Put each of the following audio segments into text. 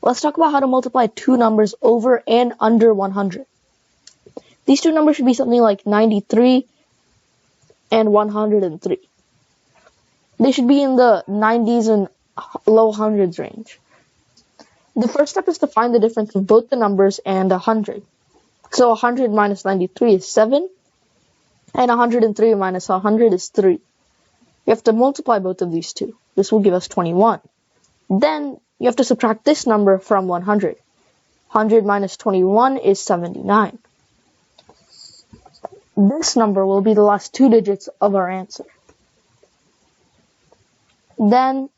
Let's talk about how to multiply two numbers over and under 100. These two numbers should be something like 93 and 103. They should be in the 90s and low hundreds range. The first step is to find the difference of both the numbers and 100. So 100 minus 93 is 7, and 103 minus 100 is 3. You have to multiply both of these two. This will give us 21. Then you have to subtract this number from 100. 100 minus 21 is 79. This number will be the last two digits of our answer. Then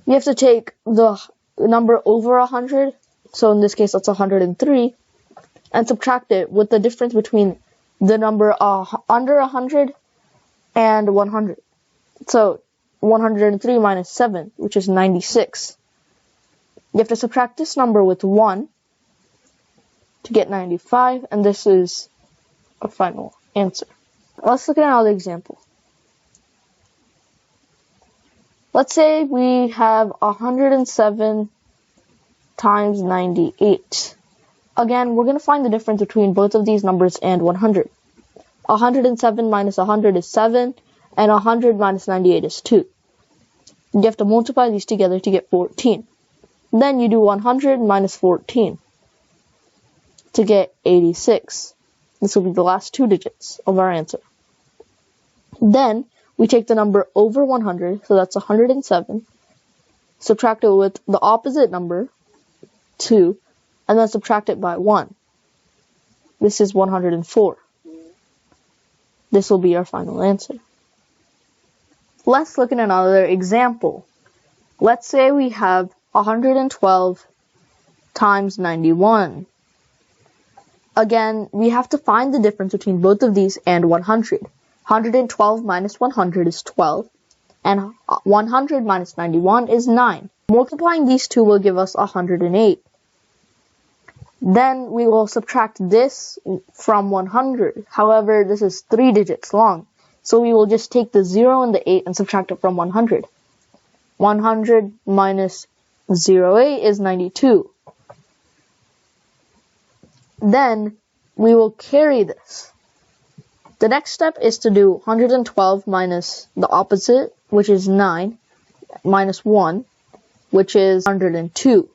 you have to take the number over 100, so in this case that's 103, and subtract it with the difference between the number under 100 and 100. So 103 minus 7, which is 96. You have to subtract this number with 1 to get 95, and this is our final answer. Let's look at another example. Let's say we have 107 times 98. Again, we're going to find the difference between both of these numbers and 100. 107 minus 100 is 7, and 100 minus 98 is 2. You have to multiply these together to get 14. Then you do 100 minus 14 to get 86. This will be the last two digits of our answer. Then we take the number over 100, so that's 107, subtract it with the opposite number, 2, and then subtract it by 1. This is 104. This will be our final answer. Let's look at another example. Let's say we have 112 times 91. Again, we have to find the difference between both of these and 100. 112 minus 100 is 12, and 100 minus 91 is 9. Multiplying these two will give us 108. Then we will subtract this from 100. However, this is 3 digits long, so we will just take the 0 and the 8 and subtract it from 100. 100 minus 08 is 92. Then we will carry this. The next step is to do 112 minus the opposite, which is 9, minus 1, which is 102.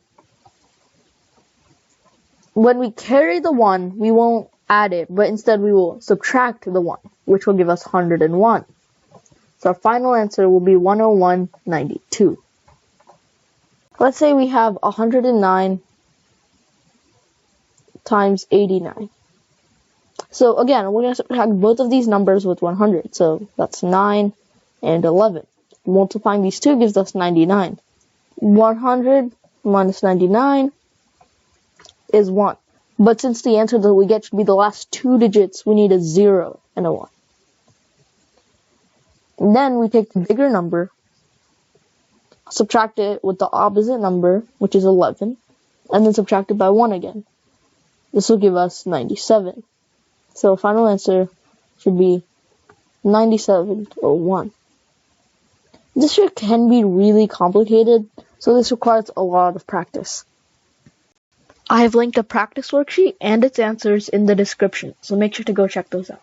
When we carry the 1, we won't add it, but instead we will subtract the 1, which will give us 101. So our final answer will be 101.92. Let's say we have 109 times 89. So again, we're going to subtract both of these numbers with 100. So that's 9 and 11. Multiplying these two gives us 99. 100 minus 99 is 1. But since the answer that we get should be the last two digits, we need a 0 and a 1. And then we take the bigger number, subtract it with the opposite number, which is 11, and then subtract it by 1 again. This will give us 97. So final answer should be 97.01. This trick can be really complicated, so this requires a lot of practice. I have linked a practice worksheet and its answers in the description, so make sure to go check those out.